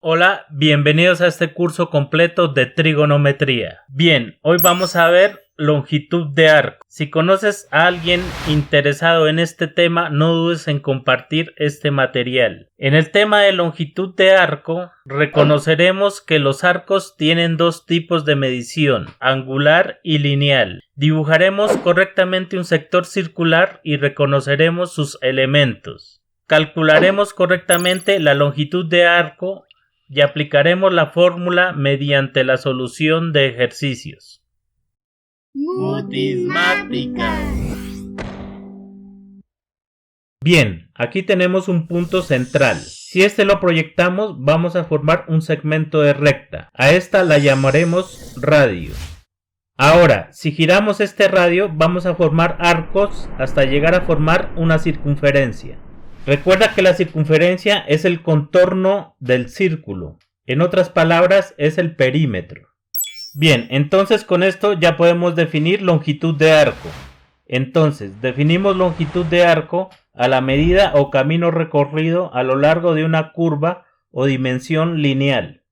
Hola, bienvenidos a este curso completo de trigonometría. Bien, hoy vamos a ver longitud de arco. Si conoces a alguien interesado en este tema, no dudes en compartir este material. En el tema de longitud de arco, reconoceremos que los arcos tienen dos tipos de medición, angular y lineal. Dibujaremos correctamente un sector circular y reconoceremos sus elementos. Calcularemos correctamente la longitud de arco y aplicaremos la fórmula mediante la solución de ejercicios. Mutismáticas. Bien, aquí tenemos un punto central. Si este lo proyectamos, vamos a formar un segmento de recta. A esta la llamaremos radio. Ahora, si giramos este radio, vamos a formar arcos hasta llegar a formar una circunferencia. Recuerda que la circunferencia es el contorno del círculo. En otras palabras, es el perímetro. Bien, entonces con esto ya podemos definir longitud de arco. Entonces, definimos longitud de arco a la medida o camino recorrido a lo largo de una curva o dimensión lineal.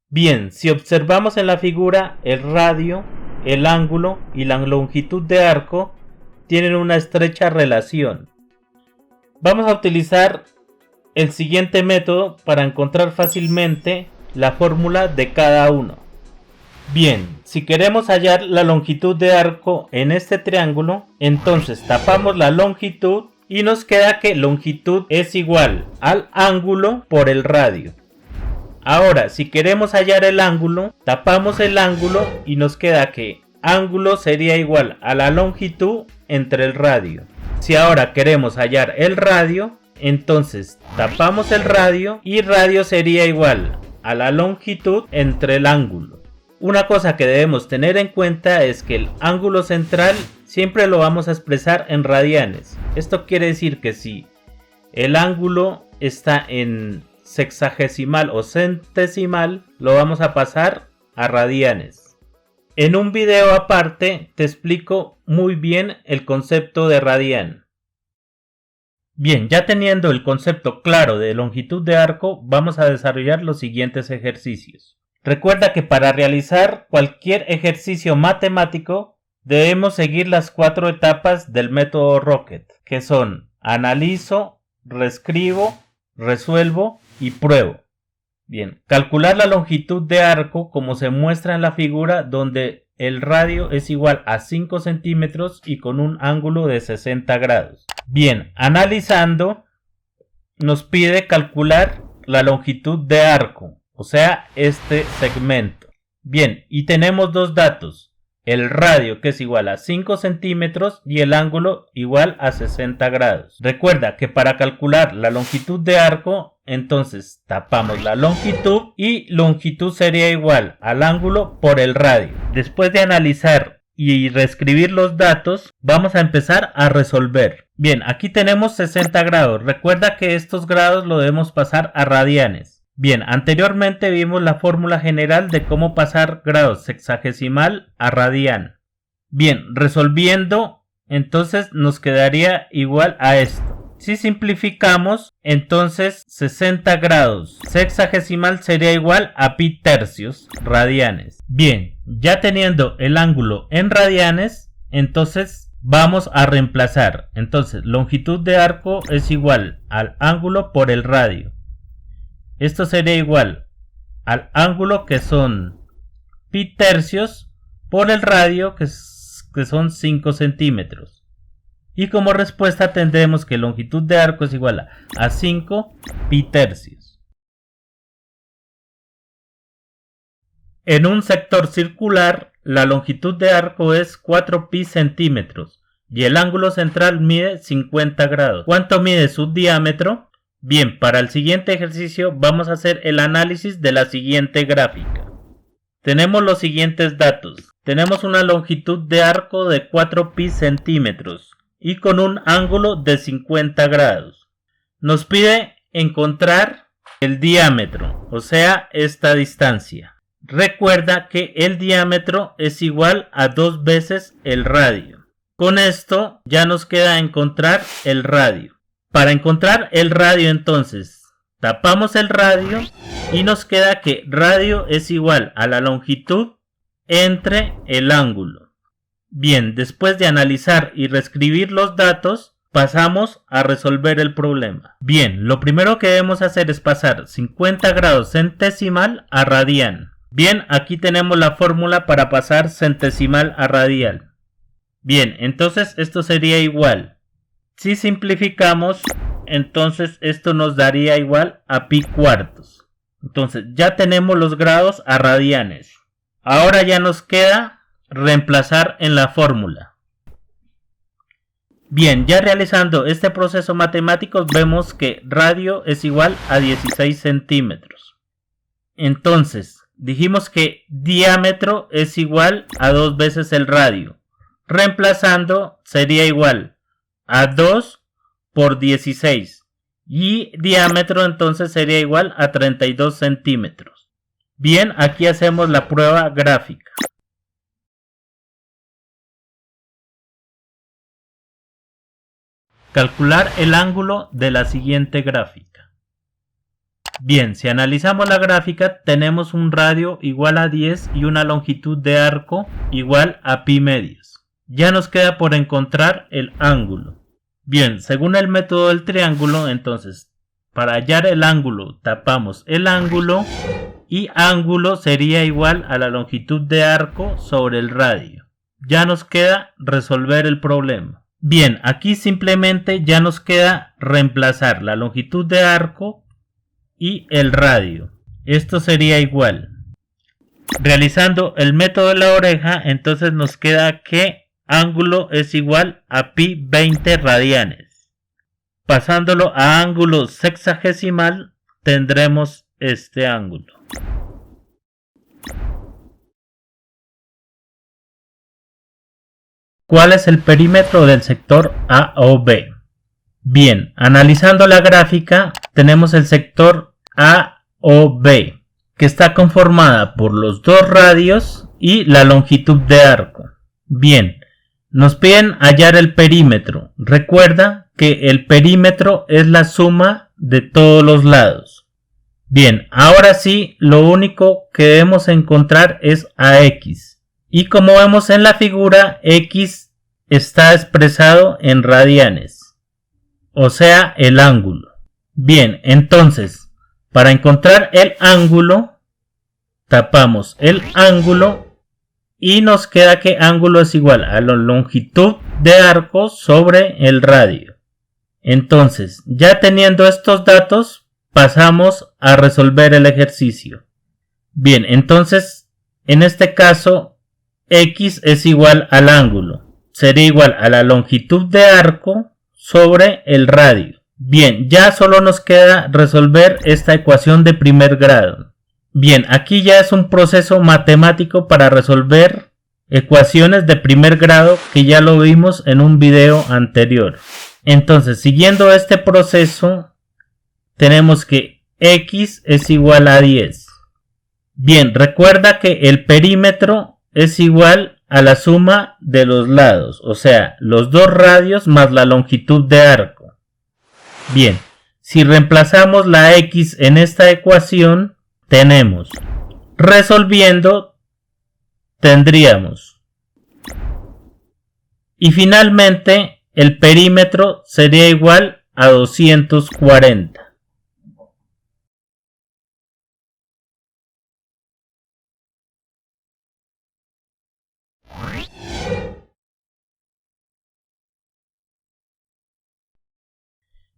Bien, si observamos en la figura, el radio, el ángulo y la longitud de arco tienen una estrecha relación. Vamos a utilizar el siguiente método para encontrar fácilmente la fórmula de cada uno. Bien, si queremos hallar la longitud de arco en este triángulo, entonces tapamos la longitud y nos queda que longitud es igual al ángulo por el radio. Ahora, si queremos hallar el ángulo, tapamos el ángulo y nos queda que ángulo sería igual a la longitud entre el radio. Si ahora queremos hallar el radio, entonces tapamos el radio y radio sería igual a la longitud entre el ángulo. Una cosa que debemos tener en cuenta es que el ángulo central siempre lo vamos a expresar en radianes. Esto quiere decir que si el ángulo está en sexagesimal o centesimal, lo vamos a pasar a radianes. En un video aparte te explico muy bien el concepto de radian. Bien, ya teniendo el concepto claro de longitud de arco, vamos a desarrollar los siguientes ejercicios. Recuerda que para realizar cualquier ejercicio matemático debemos seguir las 4 etapas del método Rocket, que son analizo, reescribo, resuelvo y pruebo. Bien, calcular la longitud de arco como se muestra en la figura donde el radio es igual a 5 centímetros y con un ángulo de 60 grados. Bien, analizando nos pide calcular la longitud de arco, o sea, este segmento. Bien, y tenemos dos datos, el radio que es igual a 5 centímetros y el ángulo igual a 60 grados. Recuerda que para calcular la longitud de arco, entonces tapamos la longitud y longitud sería igual al ángulo por el radio. Después de analizar y reescribir los datos, vamos a empezar a resolver. Bien, aquí tenemos 60 grados. Recuerda que estos grados lo debemos pasar a radianes. Bien, anteriormente vimos la fórmula general de cómo pasar grados sexagesimal a radian. Bien, resolviendo, entonces nos quedaría igual a esto. Si simplificamos, entonces 60 grados sexagesimal sería igual a pi tercios radianes. Bien, ya teniendo el ángulo en radianes, entonces vamos a reemplazar. Entonces, longitud de arco es igual al ángulo por el radio. Esto sería igual al ángulo que son pi tercios por el radio que son 5 centímetros. Y como respuesta tendremos que longitud de arco es igual a 5 pi tercios. En un sector circular, la longitud de arco es 4 pi centímetros y el ángulo central mide 50 grados. ¿Cuánto mide su diámetro? Bien, para el siguiente ejercicio vamos a hacer el análisis de la siguiente gráfica. Tenemos los siguientes datos. Tenemos una longitud de arco de 4 pi centímetros y con un ángulo de 50 grados. Nos pide encontrar el diámetro, o sea, esta distancia. Recuerda que el diámetro es igual a 2 veces el radio. Con esto ya nos queda encontrar el radio. Para encontrar el radio entonces, tapamos el radio y nos queda que radio es igual a la longitud entre el ángulo. Bien, después de analizar y reescribir los datos, pasamos a resolver el problema. Bien, lo primero que debemos hacer es pasar 50 grados centesimal a radian. Bien, aquí tenemos la fórmula para pasar centesimal a radial. Bien, entonces esto sería igual. Si simplificamos, entonces esto nos daría igual a pi cuartos. Entonces ya tenemos los grados a radianes. Ahora ya nos queda reemplazar en la fórmula. Bien, ya realizando este proceso matemático vemos que radio es igual a 16 centímetros. Entonces, dijimos que diámetro es igual a 2 veces el radio. Reemplazando sería igual a 2 por 16. Y diámetro entonces sería igual a 32 centímetros. Bien, aquí hacemos la prueba gráfica. Calcular el ángulo de la siguiente gráfica. Bien, si analizamos la gráfica, tenemos un radio igual a 10 y una longitud de arco igual a pi medios. Ya nos queda por encontrar el ángulo. Bien, según el método del triángulo, entonces, para hallar el ángulo, tapamos el ángulo y ángulo sería igual a la longitud de arco sobre el radio. Ya nos queda resolver el problema. Bien, aquí simplemente ya nos queda reemplazar la longitud de arco y el radio. Esto sería igual. Realizando el método de la oreja, entonces nos queda que ángulo es igual a pi 20 radianes. Pasándolo a ángulo sexagesimal, tendremos este ángulo. ¿Cuál es el perímetro del sector AOB? Bien, analizando la gráfica, tenemos el sector AOB, que está conformada por los dos radios y la longitud de arco. Bien, nos piden hallar el perímetro. Recuerda que el perímetro es la suma de todos los lados. Bien, ahora sí, lo único que debemos encontrar es AX. Y como vemos en la figura, X está expresado en radianes, o sea, el ángulo. Bien, entonces, para encontrar el ángulo, tapamos el ángulo y nos queda que ángulo es igual a la longitud de arco sobre el radio. Entonces, ya teniendo estos datos, pasamos a resolver el ejercicio. Bien, entonces, en este caso, X es igual al ángulo. Sería igual a la longitud de arco sobre el radio. Bien, ya solo nos queda resolver esta ecuación de primer grado. Bien, aquí ya es un proceso matemático para resolver ecuaciones de primer grado que ya lo vimos en un video anterior. Entonces, siguiendo este proceso, tenemos que X es igual a 10. Bien, recuerda que el perímetro es igual a la suma de los lados, o sea, los dos radios más la longitud de arco. Bien, si reemplazamos la X en esta ecuación, tenemos, resolviendo, tendríamos. Y finalmente, el perímetro sería igual a 240.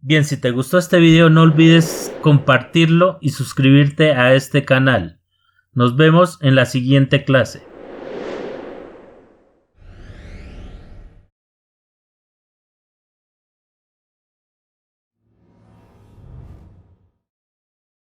Bien, si te gustó este video no olvides compartirlo y suscribirte a este canal. Nos vemos en la siguiente clase.